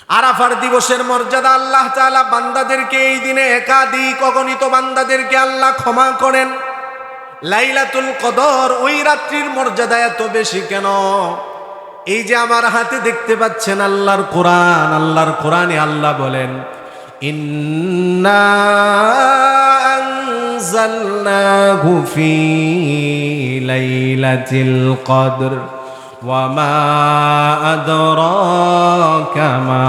আরাফার দিবসের মর্যাদা আল্লাহ তাআলা বান্দাদেরকে এই দিনে একাধিক অগণিত বান্দাদেরকে আল্লাহ ক্ষমা করেন। লাইলাতুল কদর ওই রাত্রির মর্যাদা এত বেশি কেন? এই যে আমার হাতে দেখতে পাচ্ছেন আল্লাহর কোরআনে আল্লাহ বলেন, ইন্না আনজালনাহু ফি লাইলাতিল কদর ওয়া মা আদরাকা মা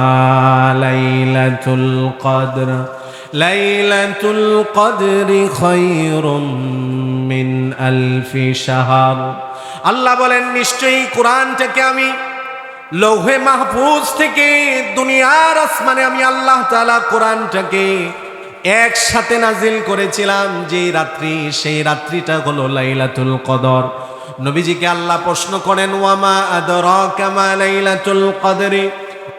লাইলাতুল কদর লাইলাতুল কদরি খায়রুম মিন আলফি শাহর। আল্লাহ বলেন, নিশ্চয়ই কোরআনটাকে আমি লৌহে মাহফুজ থেকে দুনিয়ার আসমানে আমি আল্লাহ তাআলা কোরআনটাকে একসাথে নাজিল করেছিলাম যে রাত্রি, সেই রাত্রিটা হলো লাইলাতুল কদর। নবীজিকে আল্লাহ প্রশ্ন করেন, ওয়ামা আদরাকা মা লাইলাতুল কদরি,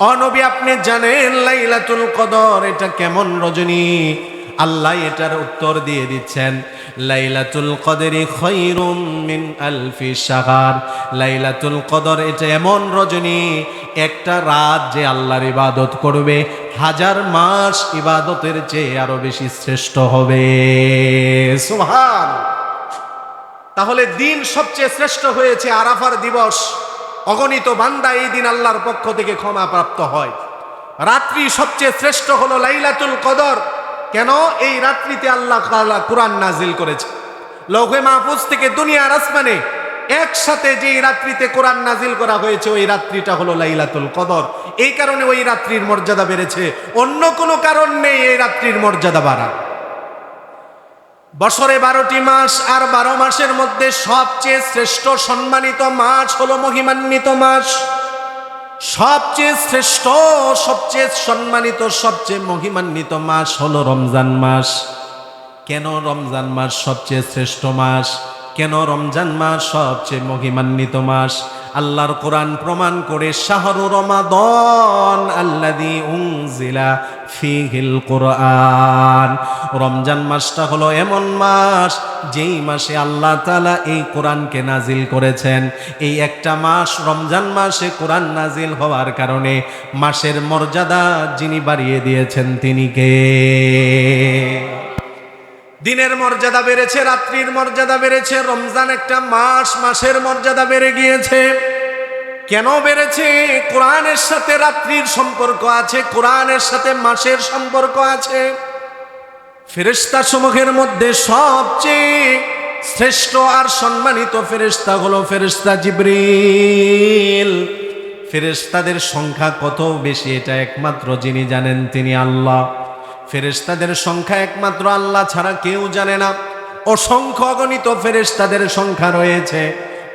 ও নবী আপনি জানেন লাইলাতুল কদর এটা কেমন রজনী? আল্লাহ এটার উত্তর দিয়ে দিচ্ছেন, লাইলাতুল কদরি খায়রুম মিন আলফি শাহর। লাইলাতুল কদর এটা এমন রজনী, একটা রাত যে আল্লাহর ইবাদত করবে 1000 মাস ইবাদতের চেয়ে আরো বেশি শ্রেষ্ঠ হবে। সুবহান। তাহলে দিন সবচেয়ে শ্রেষ্ঠ হয়েছে আরাফার দিবস। অগণিত বান্দা এই দিন আল্লাহর পক্ষ থেকে ক্ষমা প্রাপ্ত হয়। রাত্রি সবচেয়ে শ্রেষ্ঠ হলো লাইলাতুল কদর। কেন? এই রাত্রিতে আল্লাহ তাআলা কোরআন নাজিল করেছে। লৌহে মাহফুজ থেকে দুনিয়ার আসমানে একসাথে যে রাত্রিতে কোরআন নাজিল করা হয়েছে ওই রাত্রিটা হলো লাইলাতুল কদর। এই কারণে ওই রাত্রির মর্যাদা বেড়েছে, অন্য কোনো কারণ নেই এই রাত্রির মর্যাদা বাড়া। বছরে 12টি মাস, আর 12 মাসের মধ্যে সবচেয়ে শ্রেষ্ঠ সম্মানিত মাস হলো মহিমান্বিত মাস। সবচেয়ে শ্রেষ্ঠ, সবচেয়ে সম্মানিত, সবচেয়ে মহিমান্বিত মাস হলো রমজান মাস। কেন রমজান মাস সবচেয়ে শ্রেষ্ঠ মাস? কেন রমজান মাস সবচেয়ে মহিমান্বিত মাস? আল্লাহর কোরআন প্রমাণ করে, শাহরু রমাদান আল্লাযী উনজিলা ফীহিল কোরআন। রমজান মাসটা হলো এমন মাস যেই মাসে আল্লাহ তাআলা এই কোরআনকে নাজিল করেছেন। এই একটা মাস রমজান মাসে কোরআন নাজিল হওয়ার কারণে মাসের মর্যাদা যিনি বাড়িয়ে দিয়েছেন তিনি কে? দিনের মর্যাদা বেড়েছে, রাত্রির মর্যাদা বেড়েছে। রমজান একটা মাস, মাসের মর্যাদা বেড়ে গিয়েছে। কেন বেড়েছে? কোরআনের সাথে রাত্রির সম্পর্ক আছে, কোরআনের সাথে মাসের সম্পর্ক আছে। ফেরেশতা সমূহের মধ্যে সবচেয়ে শ্রেষ্ঠ আর সম্মানিত ফেরেশতা হলো ফেরেশতা জিবরিল। ফেরেশতাদের সংখ্যা কত বেশি এটা একমাত্র যিনি জানেন তিনি আল্লাহ। ফেরেশতাদের সংখ্যা একমাত্র আল্লাহ ছাড়া কেউ জানে না। অসংখ্য অগণিত ফেরেশতাদের সংখ্যা রয়েছে।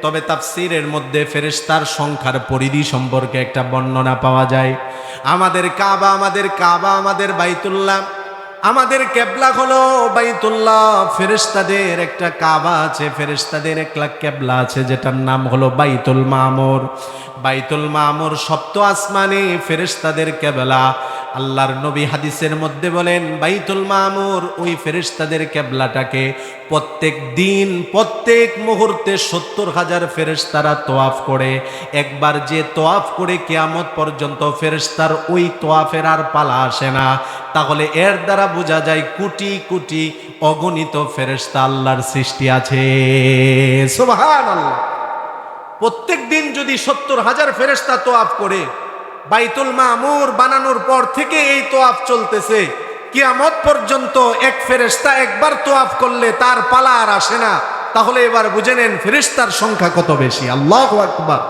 তবে তাফসীরের মধ্যে ফেরেশতার সংখ্যার পরিধি সম্পর্কে একটা বর্ণনা পাওয়া যায়। আমাদের কাবা, আমাদের বাইতুল্লাহ, আমাদের কেবলা হলো বাইতুল্লাহ। ফেরেশতাদের একটা কাবা আছে, ফেরেশতাদের একটা কেবলা আছে যেটার নাম হলো বাইতুল মামুর। বাইতুল মামুর সপ্ত আসমানে ফেরেশতাদের কেবলা। আল্লাহর নবী হাদিসের মধ্যে বলেন, বাইতুল মামুর ওই ফেরেশতাদের কেবলাটাকে প্রত্যেক দিন, প্রত্যেক মুহূর্তে 70,000 ফেরেশতারা তোয়াফ করে। একবার যে তোয়াফ করে কিয়ামত পর্যন্ত ফেরেশতার ওই তোয়াফের আর পালা আসে না। তাহলে এর দ্বারা বোঝা যায় কোটি কোটি অগণিত ফেরেশতা আল্লাহর সৃষ্টি আছে। সুবহানাল্লাহ। প্রত্যেক দিন যদি 70,000 ফেরেশতা তোয়াফ করে, বাইতুল মামুর বানানোর পর থেকে এই তোয়াফ চলতেছে, কিয়ামত পর্যন্ত এক ফেরেশতা একবার তোয়াফ করলে তার পালা আর আসে না। তাহলে এবার বুঝে নেন ফেরেশতার সংখ্যা কত বেশি। আল্লাহু আকবার।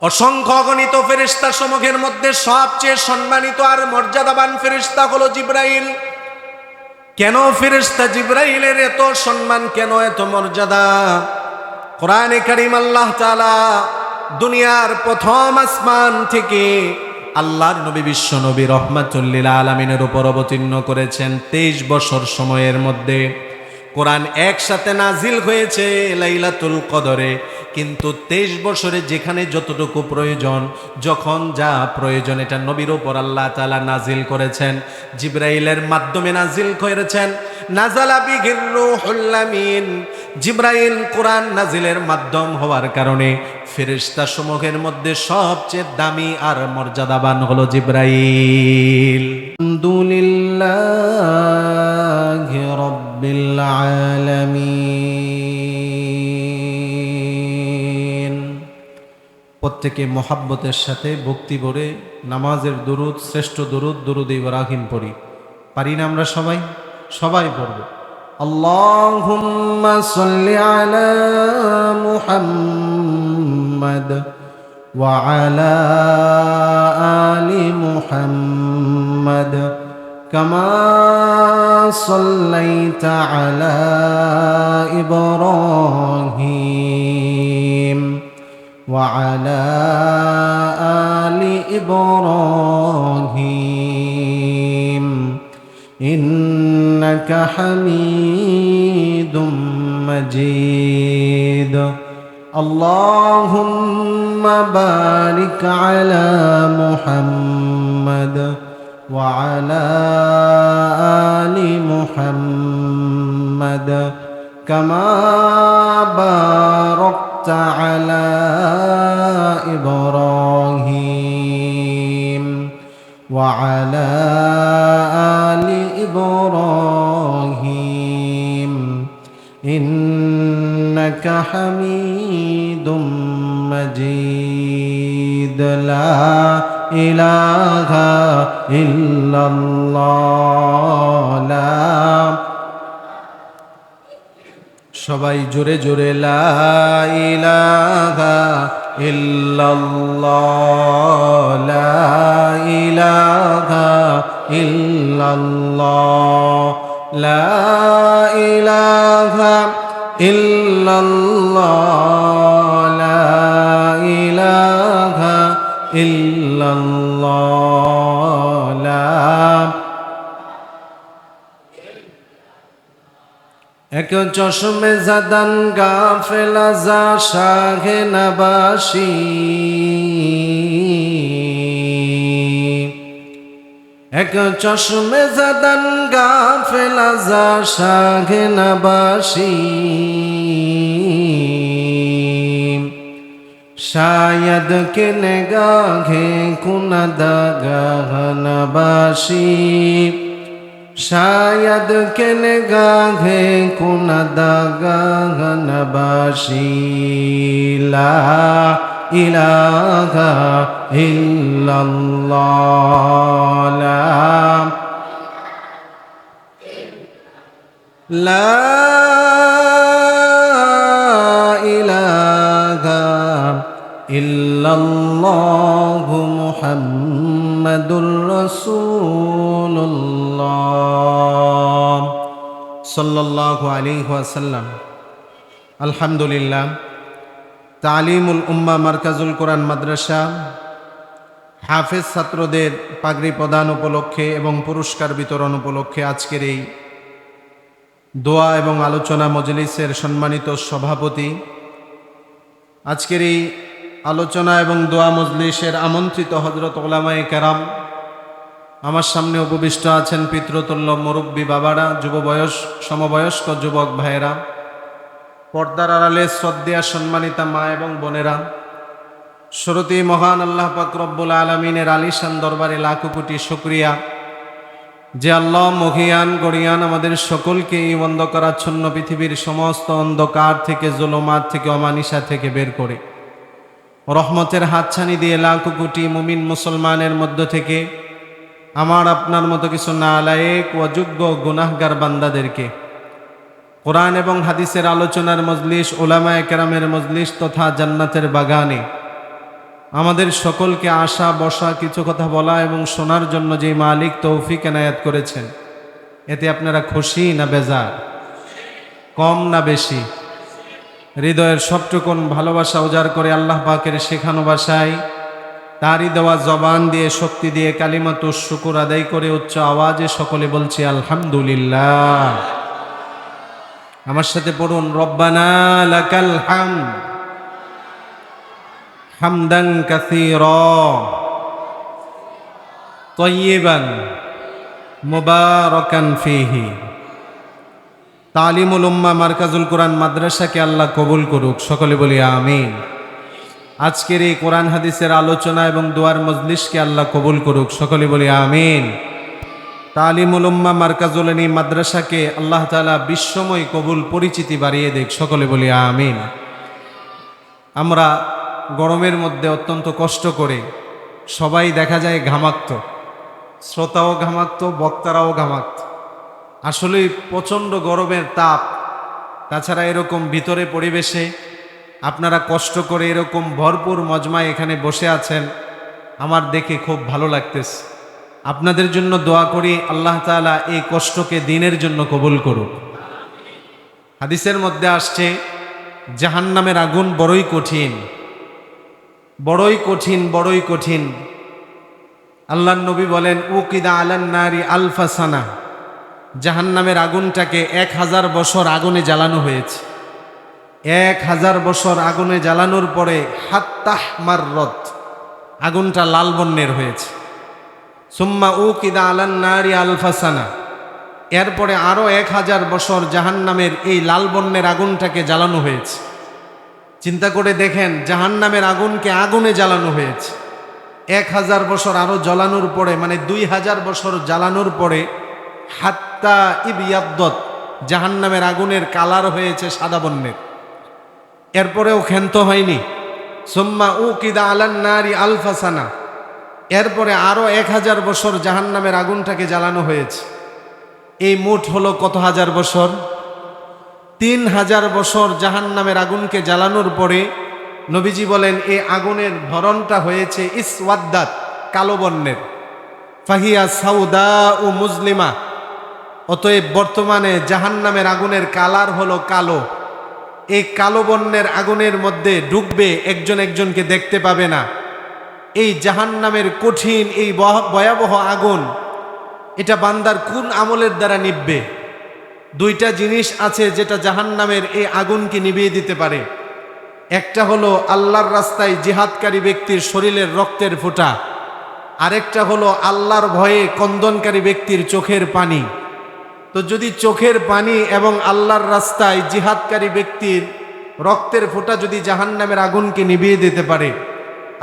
অসংখ্য অগণিত ফেরেশতা সমূহের মধ্যে সবচেয়ে সম্মানিত আর মর্যাদাবান ফেরেশতা হলো জিবরাইল। কেন ফেরেশতা জিবরাইলের এত সম্মান, কেন এত মর্যাদা? কোরআনে কারীম আল্লাহ তাআলা দুনিয়ার প্রথম আসমান থেকে আল্লাহর নবী বিশ্ব নবী রহমাতুল লিল আলামিনের উপর অবতীর্ণ করেছেন 23 বছর সময়ের মধ্যে। কোরআন একসাথে নাজিল হয়েছে লাইলাতুল কদরে, কিন্তু 23 বছরে যেখানে যতটুকু প্রয়োজন, যখন যা প্রয়োজন, এটা নবীর উপর আল্লাহ তাআলা নাজিল করেছেন, জিবরাইলের মাধ্যমে নাজিল করেছেন। নাজালা বিহির রূহুল আমিন, জিবরাইল কোরআন নাজিলের মাধ্যম হওয়ার কারণে ফেরেশতা সমূহের মধ্যে সবচেয়ে দামি আর মর্যাদাবান হলো জিবরাইল। আলহামদুলিল্লাহি রাব্বিল আলামিন। প্রত্যেকে মোহাব্বতের সাথে ভক্তি ভরে নামাজের দুরুদ, শ্রেষ্ঠ দুরুদ, দুরুদ ইব্রাহিম পড়ি। পারি না আমরা সবাই? সবাই পড়ব। আল্লাহুম্মা সাল্লি আলা মুহাম্মাদ ওয়া আলা আলি মুহাম্মাদ কামা সাল্লাইতা আলা ইব্রাহিম ওয়া আলা আলি ইব্রাহিম ইন্নাকা হামিদুম মাজিদ। আল্লাহুম্মা বারিক আলা মুহাম্মাদ ওয়া আলা আলি মুহাম্মাদ কামা বারাকতা আলা ইব্রাহিম ওয়া আলা আলি ইব্রাহিম ইন্নাকা হামিদুম মাজিদ। লা ইলাহা ইল্লাল্লাহ। সবাই জোরে জোরে লা ইলাহা ইল্লাল্লাহ, লা ইলাহা ইল্লাল্লাহ, লা ইলাহা ইল্লাল্লাহ, লা ইলাহা ইল্লাল্লাহ, লা। এক চশমে জাদান গাফেলা যা শাহে নবাসী, এক চশমে জাদান গাফেলা যা শাহে নবাসী, শায়দ কে নেগাহে কুনদগা নবাসী, शायद के निगाहे कुनदगा नबाशी। ला इलाहा इल्लल्लाह, ला इलाहा इल्लल्लाह मुहम्मदुर রাসূলুল্লাহ সাল্লাল্লাহু আলাইহি ওয়াসাল্লাম। আলহামদুলিল্লাহ, তালিমুল উম্মাহ মারকাজুল কোরআন মাদ্রাসা হাফেজ ছাত্রদের পাগড়ি প্রদান উপলক্ষে এবং পুরস্কার বিতরণ উপলক্ষে আজকের এই দোয়া এবং আলোচনা মজলিসের সম্মানিত সভাপতি, আজকের এই আলোচনা এবং দোয়া মজলিসের আমন্ত্রিত হযরত উলামায়ে কেরাম, আমার সামনে উপবিষ্ট আছেন পিতৃতুল্য মুরব্বী বাবারা, সমবয়স্ক যুবক ভাইয়েরা, পর্দার আড়ালে শ্রদ্ধেয়া সম্মানিতা মা এবং বোনেরা, শুরুতেই মহান আল্লাহ পাক রব্বুল আলামিনের আলিশান দরবারে লাখো কোটি শুকরিয়া যে আল্লাহ মহিয়ান গরিয়ান আমাদের সকলকে এই অন্ধকারাচ্ছন্ন পৃথিবীর সমস্ত অন্ধকার থেকে, জুলুমাত থেকে, অমানিসা থেকে বের করে রহমতের হাতছানি দিয়ে লাখো কোটি মুমিন মুসলমানের মধ্য থেকে আমার আপনার মতো কিছু নালায়েক ও অযোগ্য গুনাহগার বান্দাদেরকে কোরআন এবং হাদিসের আলোচনার মজলিস, উলামায়ে কেরামের মজলিস তথা জান্নাতের বাগানে আমাদের সকলকে আসা বসা, কিছু কথা বলা এবং শোনার জন্য যে মালিক তৌফিক এনায়েত করেছেন, এতে আপনারা খুশি না বেজার? কম না বেশি? হৃদয়ের সবটুকুন ভালোবাসা উজাড় করে আল্লাহ পাকের শেখানো ভাষায় তারই দেওয়া জবান দিয়ে, শক্তি দিয়ে কালিমাতুশ শুকুর আদায় করে উচ্চ আওয়াজে সকলে বলছি আলহামদুলিল্লাহ। আমার সাথে পড়ুন, রব্বানা লাকাল হামদ হামদান কাসীরা তাইয়িবান মুবারাকান ফীহি। তালিমুল উম্মাহ মারকাজুল কোরআন মাদ্রাসাকে আল্লাহ কবুল করুক, সকলে বলি আমিন। আজকের এই কোরআন হাদিসের আলোচনা এবং দোয়ার মজলিসকে আল্লাহ কবুল করুক, সকলে বলি আমিন। তালিমুল উম্মাহ মারকাজুল মাদ্রাসাকে আল্লাহ তাআলা বিশ্বময় কবুল পরিচিতি বাড়িয়ে দেখ, সকলে বলি আমিন। আমরা গরমের মধ্যে অত্যন্ত কষ্ট করে সবাই দেখা যায় ঘামাক্ত, শ্রোতাও ঘামাক্ত, বক্তারাও ঘামাক্ত। আসলে প্রচণ্ড গরমের তাপ, তাছাড়া এরকম ভিতরে পরিবেশে আপনারা কষ্ট করে এরকম ভরপুর মজমায় এখানে বসে আছেন, আমার দেখে খুব ভালো লাগতেছে। আপনাদের জন্য দোয়া করি আল্লাহ তাআলা এই কষ্টকে দিনের জন্য কবুল করুক। হাদিসের মধ্যে আসছে জাহান্নামের আগুন বড়ই কঠিন, বড়ই কঠিন, বড়ই কঠিন। আল্লাহর নবী বলেন, উকিদা আলান নারি আলফা সানা, জাহান্নামের আগুনটাকে 1000 বছর আগুনে জ্বালানো হয়েছে। 1000 বছর আগুনে জ্বালানোর পরে হাত্তাহ মাররত, আগুনটা লাল বর্ণের হয়েছে। সুম্মা উকিদা আলান নারি আলফা সানা, এরপরে আরো 1000 বছর জাহান্নামের এই লাল বর্ণের আগুনটাকে জ্বালানো হয়েছে। চিন্তা করে দেখেন, জাহান্নামের আগুনকে আগুনে জ্বালানো হয়েছে 1000 বছর আরো জ্বালানোর পরে, মানে 2000 বছর জ্বালানোর পরে হাত্তা ইবিয়াদ্দত, জাহান্নামের আগুনের কালার হয়েছে সাদা বর্ণের। এরপরেও ক্ষান্ত হয়নি। সুম্মা উকিদা আলান নারি আলফা সানা, এরপরে আরো 1000 বছর জাহান্নামের আগুনটাকে জ্বালানো হয়েছে। এই মোট হলো কত হাজার বছর? 3000 বছর জাহান্নামের আগুনকে জ্বালানোর পরে নবীজি বলেন এই আগুনের ধরনটা হয়েছে ইসওয়াদ্দাত, কালো বর্ণের। ফাহিয়া সাউদা ও মুজলিমা, অতএব বর্তমানে জাহান্নামের আগুনের কালার হলো কালো। এই কালো বর্ণের আগুনের মধ্যে ঢুকবে, একজন একজনকে দেখতে পাবে না। এই জাহান্নামের কঠিন এই ভয়াবহ আগুন, এটা বান্দার কোন আমলের দ্বারা নিববে? দুইটা জিনিস আছে যেটা জাহান্নামের এই আগুনকে নিভিয়ে দিতে পারে। একটা হলো আল্লাহর রাস্তায় জিহাদকারী ব্যক্তির শরীরের রক্তের ফোঁটা, আরেকটা হলো আল্লাহর ভয়ে কন্দনকারী ব্যক্তির চোখের পানি। তো যদি চোখের পানি এবং আল্লাহর রাস্তায় জিহাদকারী ব্যক্তির রক্তের ফোঁটা যদি জাহান্নামের আগুনকে নিভিয়ে দিতে পারে,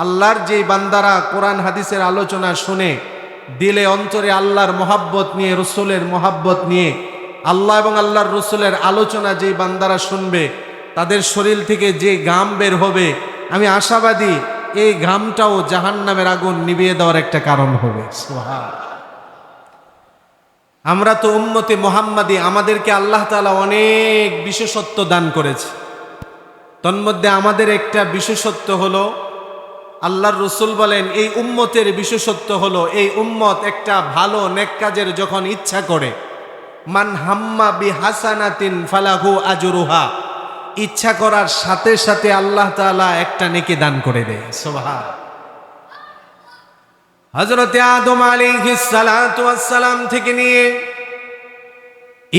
আল্লাহর যেই বান্দারা কোরআন হাদিসের আলোচনা শুনে দিলে অন্তরে আল্লাহর মহাব্বত নিয়ে, রসুলের মহাব্বত নিয়ে আল্লাহ এবং আল্লাহর রসুলের আলোচনা যেই বান্দারা শুনবে, তাদের শরীর থেকে যে ঘাম বের হবে, আমি আশাবাদী এই ঘামটাও জাহান্নামের আগুন নিভিয়ে দেওয়ার একটা কারণ হবে। সুবহানাল্লাহ। আমরা তো উম্মতে মুহাম্মাদি, আমাদেরকে আল্লাহ তাআলা অনেক বিশেষত্ব দান করেছে। তন্মধ্যে আমাদের একটা বিশেষত্ব হলো, আল্লাহর রসুল বলেন এই উম্মতের বিশেষত্ব হলো, এই উম্মত একটা ভালো নেক কাজের যখন ইচ্ছা করে, মান হাম্মা বি হাসানাতিন ফালাহু আজরুহা, ইচ্ছা করার সাথে সাথে আল্লাহ তাআলা একটা নেকি দান করে দেয়। সুবহানাল্লাহ। হযরতে আদম আলাইহিস সালাতু ওয়াস সালাম থেকে নিয়ে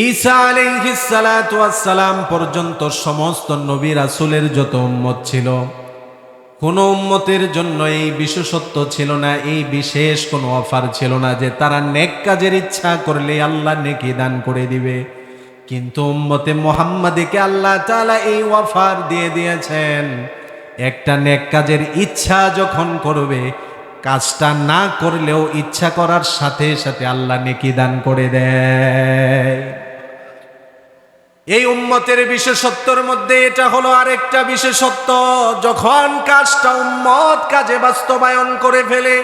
ঈসা আলাইহিস সালাতু ওয়াস সালাম পর্যন্ত সমস্ত নবী রাসূলের যত উম্মত ছিল, কোন উম্মতের জন্য এই বিশেষত্ব ছিল না, এই বিশেষ কোনো অফার ছিল না যে তারা নেক কাজের ইচ্ছা করলে আল্লাহ নেকি দান করে দিবে। কিন্তু উম্মতে মুহাম্মাদীকে আল্লাহ তাআলা এই অফার দিয়ে দিয়েছেন, একটা নেক কাজের ইচ্ছা যখন করবে, কাজটা না করলেও ইচ্ছা করার সাথে সাথে আল্লাহ নেকি দান করে দেয়। এই উম্মতের বিশেষত্বের মধ্যে এটা হলো আরেকটা বিশেষত্ব, যখন কাজটা উম্মত কাজে বাস্তবায়ন করে ফেলে,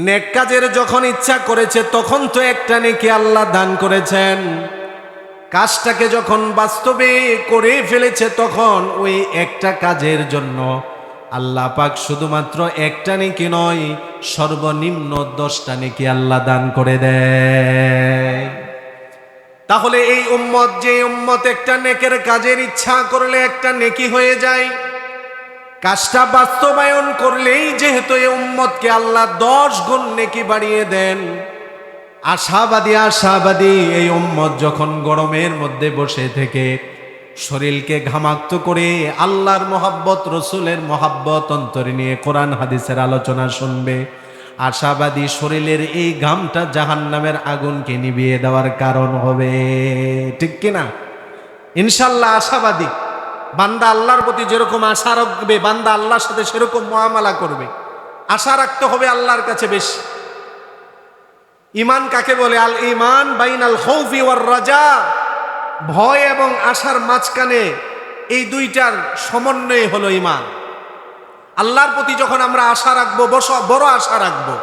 নেক কাজের যখন ইচ্ছা করেছে, তখন তো একটা নেকি আল্লাহ দান করেছেন। কাজটাকে যখন বাস্তবে করে ফেলেছে, তখন ওই একটা কাজের জন্য আল্লাহ পাক শুধুমাত্র একটা নেকি নয়, সর্বনিম্ন 10টা নেকি আল্লাহ দান করে দেয়। তাহলে এই উম্মত, যে উম্মত একটা নেকের কাজের ইচ্ছা করলে একটা নেকি হয়ে যায়, কাজটা বাস্তবায়ন করলেই যেহেতু এই উম্মতকে আল্লাহ 10 গুণ নেকি বাড়িয়ে দেন, আশাবাদী আশাবাদী এই উম্মত যখন গরমের মধ্যে বসে থেকে শরীরকে ঘামাক্ত করে আল্লাহর মহাব্বত, রসুলের মহাব্বত অন্তরে নিয়ে কোরআন হাদিসের আলোচনা শুনবে, আশাবাদী শরীরের এই ঘামটা জাহান্নামের আগুনকে নিভিয়ে দেওয়ার কারণ হবে। ঠিক কিনা? ইনশাল্লাহ আশাবাদী বান্দা আল্লাহর প্রতি যেরকম আশা রাখবে, বান্দা আল্লাহর সাথে সেরকম মুআমালা করবে। আশা রাখতে হবে আল্লাহর কাছে বেশি। ঈমান কাকে বলে? আল ঈমান বাইনাল খাউফি ওয়ার রাজা, ভয় এবং আশার মাঝখানে এই দুইটার সমন্বয় হলো ঈমান। আল্লাহর প্রতি যখন আমরা আশা রাখবো, বড় আশা রাখবো,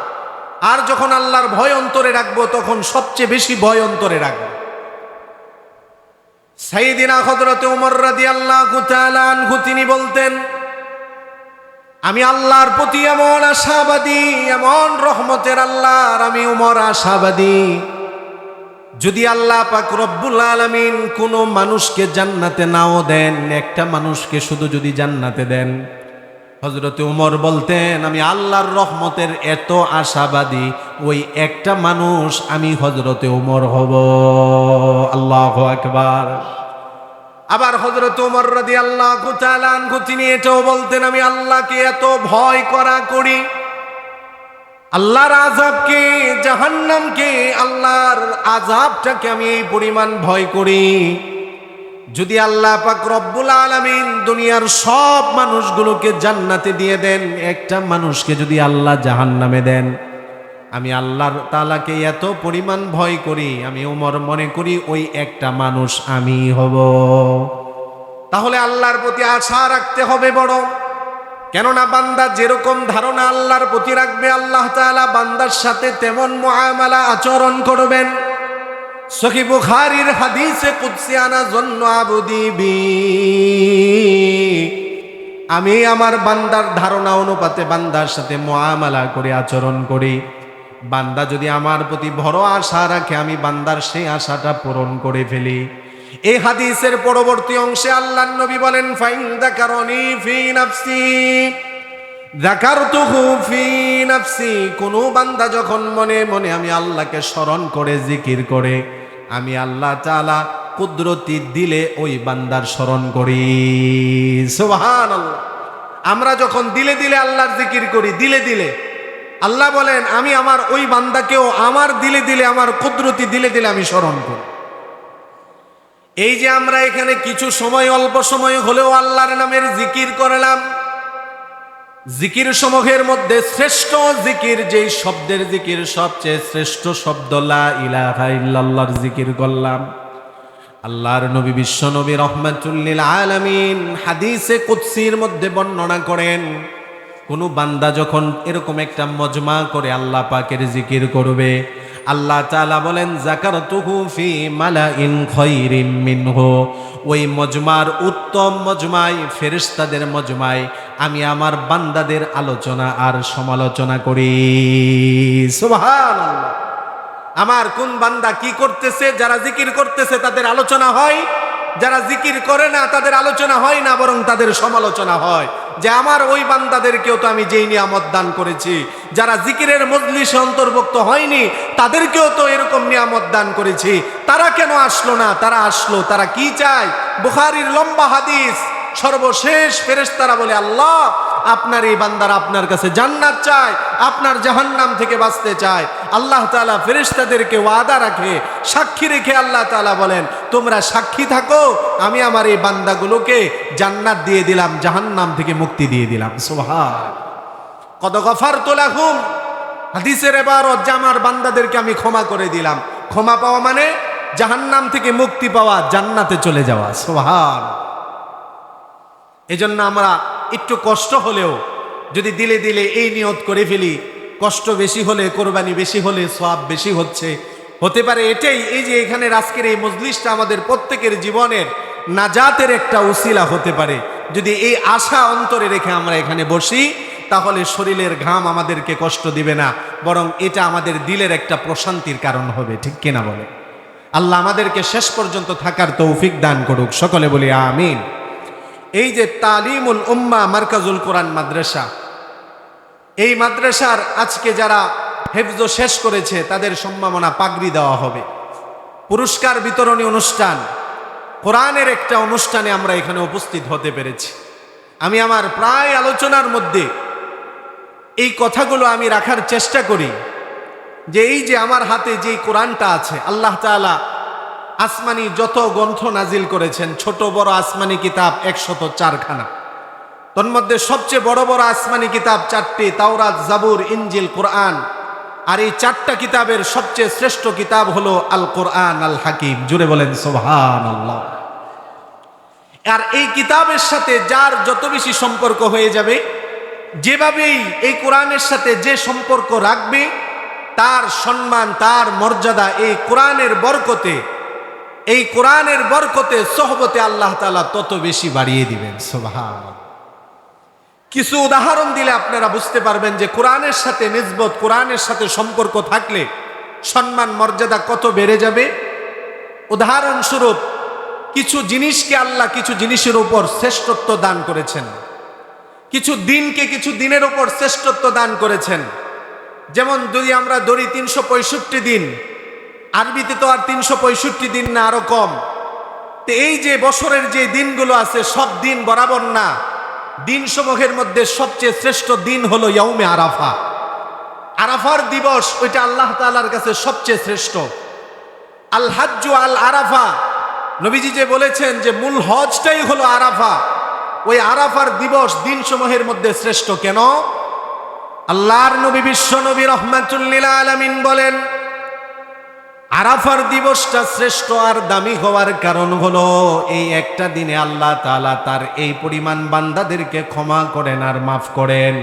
আর যখন আল্লাহর ভয় অন্তরে রাখবো তখন সবচেয়ে বেশি ভয় অন্তরে রাখবো। সাইয়েদিনা হযরত ওমর রাদিয়াল্লাহু তাআলা আনহু তিনি বলতেন, আমি আল্লাহর প্রতি এমন আশাবাদী, এমন রহমতের আল্লাহর আমি ওমর আশাবাদী, যদি আল্লাহ পাক রব্বুল আলামিন কোনো মানুষকে জান্নাতে নাও দেন, একটা মানুষকে শুধু যদি জান্নাতে দেন, হযরত ওমর বলতেন আমি আল্লাহর রহমতের এত আশাবাদী, ওই একটা মানুষ আমি হযরত ওমর হব। আল্লাহু আকবার। আবার হযরত ওমর রাদিয়াল্লাহু তাআলা আনহু তিনি এটাও বলতেন, আমি আল্লাহকে এত ভয় করি, আল্লাহর আযাবকে, জাহান্নামকে, আল্লাহর আযাবটাকে আমি এই পরিমাণ ভয় করি, যদি আল্লাহ পাক রব্বুল আলামিন দুনিয়ার সব মানুষগুলোকে জান্নাতে দিয়ে দেন, একটা মানুষকে যদি আল্লাহ জাহান্নামে দেন, আমি আল্লাহর তাআলাকে এত পরিমাণ ভয় করি, আমি ওমর মনে করি ওই একটা মানুষ আমি হব। তাহলে আল্লাহর প্রতি আশা রাখতে হবে বড়। কেননা বান্দা যেরকম ধারণা আল্লাহর প্রতি রাখবে, আল্লাহ তাআলা বান্দার সাথে তেমন মুআমালা আচরণ করবেন। সহিহ বুখারীর হাদিসে কুদসি আনা জন্য আবুদি বি, আমি আমার বান্দার ধারণা অনুপাতে বান্দার সাথে মুআমালা করে আচরণ করি। বান্দা যদি আমার প্রতি বড় আশা রাখে, আমি বান্দার সেই আশাটা পূরণ করে ফেলি। এই হাদিসের পরবর্তী অংশে আল্লাহর নবী বলেন, ফাইন যাকারনি ফি নাফসি যাকারতুহু ফি নাফসি, কোন বান্দা যখন মনে মনে আমি আল্লাহকে স্মরণ করে জিকির করে, আমি আল্লাহ তাআলা কুদরতি দিলে ওই বান্দার স্মরণ করি। সুবহানাল্লাহ। আমরা যখন দিলে দিলে আল্লাহর জিকির করি, দিলে দিলে, আল্লাহ বলেন আমি আমার ওই বান্দাকেও আমার দিলে দিলে, আমার কুদরতি দিলে দিলে আমি স্মরণ করি। এই যে আমরা এখানে কিছু সময়, অল্প সময় হলেও আল্লাহর নামের জিকির করলাম, জিকির সমূহের মধ্যে শ্রেষ্ঠ জিকির, যেই শব্দের জিকির সবচেয়ে শ্রেষ্ঠ শব্দ লা ইলাহা ইল্লাল্লাহর জিকির করলাম। আল্লাহর নবী বিশ্ব নবী রাহমাতুল লিল আলামিন হাদিসে কুদসির মধ্যে বর্ণনা করেন, কোন বান্দা যখন এরকম একটা মজমা করে আল্লাহ পাকের জিকির করবে, আল্লাহ তাআলা বলেন যাকারতুহু ফি মালাইন খায়রিম মিনহু, ওই মজমার উত্তম মজমায়, ফেরেশতাদের মজমায় আমি আমার বান্দাদের আলোচনা আর সমালোচনা করি। সুবহানাল্লাহ। আমার কোন বান্দা কি করতেছে, যারা জিকির করতেছে তাদের আলোচনা হয়, যারা জিকির করে না তাদের আলোচনা হয় না, বরং তাদের সমালোচনা হয়, যে আমার ওই বান্দাদেরকেও তো আমি যেই নিয়ামত দান করেছি, যারা জিকিরের মজলিসে অন্তর্ভুক্ত হয়নি তাদেরকেও তো এরকম নিয়ামত দান করেছি, তারা কেন আসলো না? তারা আসলো, তারা কি চায়? বুখারীর লম্বা হাদিস, সর্বশেষ ফেরেশতারা বলে, আল্লাহ আপনার এই বান্দারা আপনার কাছে জান্নাত চায়, আপনার জাহান্নাম থেকে বাঁচতে চায়। আল্লাহ তাআলা ফেরেশতাদেরকে ওয়াদা রাখে, সাক্ষী রেখে আল্লাহ তাআলা বলেন, তোমরা সাক্ষী থাকো, আমি আমার এই বান্দাগুলোকে জান্নাত দিয়ে দিলাম, জাহান্নাম থেকে মুক্তি দিয়ে দিলাম। সুবহান। কদ গফারতু লাহুম, হাদিসের ইবারত যে আমার বান্দাদেরকে আমি ক্ষমা করে দিলাম। ক্ষমা পাওয়া মানে জাহান্নাম থেকে মুক্তি পাওয়া, জান্নাতে চলে যাওয়া। সুবহান। এজন্য আমরা একটু কষ্ট হলেও যদি দিলে দিলে এই নিয়ত করে ফেলি, কষ্ট বেশি হলে, কোরবানি বেশি হলে সওয়াব বেশি হতে পারে। এটাই, এই যে এখানে আজকের এই মজলিসটা আমাদের প্রত্যেকের জীবনের নাজাতের একটা উসিলা হতে পারে। যদি এই আশা অন্তরে রেখে আমরা এখানে বসি, তাহলে শরীরের ঘাম আমাদেরকে কষ্ট দিবে না, বরং এটা আমাদের দিলের একটা প্রশান্তির কারণ হবে। ঠিক কিনা বলে? আল্লাহ আমাদেরকে শেষ পর্যন্ত থাকার তৌফিক দান করুক, সকলে বলি আমিন। এই যে তালিমুল উম্মাহ মারকাজুল কোরআন মাদ্রাসা, এই মাদ্রাসার আজকে যারা হেফজ শেষ করেছে তাদের সম্মাননা পাগড়ি দেওয়া হবে। পুরস্কার বিতরণী অনুষ্ঠান, কোরআনের একটা অনুষ্ঠানে আমরা এখানে উপস্থিত হতে পেরেছি। আমি আমার প্রায় আলোচনার মধ্যে এই কথাগুলো আমি রাখার চেষ্টা করি যে এই যে আমার হাতে যে কোরআনটা আছে, আল্লাহ তাআলা আসমানি যত গ্রন্থ নাজিল করেছেন, ছোট বড় আসমানি কিতাব 104 খানা। তন্মধ্যে সবচেয়ে বড় বড় আসমানি কিতাব 4টি, তাওরাত, জাবুর, ইনজিল, কোরআন। আর এই 4টা কিতাবের সবচেয়ে শ্রেষ্ঠ কিতাব হলো আল কোরআন আল হাকিম। জুড়ে বলেন সুবহানাল্লাহ। আর এই কিতাবের সাথে যার যত বেশি সম্পর্ক হয়ে যাবে, যেভাবেই এই কোরআনের সাথে যে সম্পর্ক রাখবে, তার সম্মান, তার মর্যাদা এই কোরআনের বরকতে, এই কোরআনের বরকতে সোহবতে আল্লাহ তাআলা তত বেশি বাড়িয়ে দিবেন। সুবহানাল্লাহ। কিছু উদাহরণ দিলে আপনারা বুঝতে পারবেন যে কোরআনের সাথে নিসবত, কোরআনের সাথে সম্পর্ক থাকলে সম্মান মর্যাদা কত বেড়ে যাবে। উদাহরণস্বরূপ কিছু জিনিসকে আল্লাহ কিছু জিনিসের উপর শ্রেষ্ঠত্ব দান করেছেন, কিছু দিনকে কিছু দিনের উপর শ্রেষ্ঠত্ব দান করেছেন। যেমন যদি আমরা ধরি 365 দিন, আরবিতে তো আর 365 দিন না, আরো কম। তো এই যে বছরের যে দিনগুলো আছে সব দিন বরাবর না। দিন সমূহের মধ্যে সবচেয়ে শ্রেষ্ঠ দিন হলো ইয়াউমে আরাফা। আরাফার দিবস, ওইটা আল্লাহ তাআলার কাছে সবচেয়ে শ্রেষ্ঠ। আল হাজ্জু আল আরাফা, নবীজি যে বলেছেন যে মূল হজটাই হলো আরাফা। ওই আরাফার দিবস দিন সমূহের মধ্যে শ্রেষ্ঠ। কেন? আল্লাহর নবী বিশ্ব নবী রহমাতুল লিল আলামিন বলেন, আরাফার দিবসটা শ্রেষ্ঠ আর দামি হওয়ার কারণ হলো এই একটা দিনে আল্লাহ তাআলা তার এই পরিমাণ বান্দাদেরকে ক্ষমা করেন আর মাফ করেন।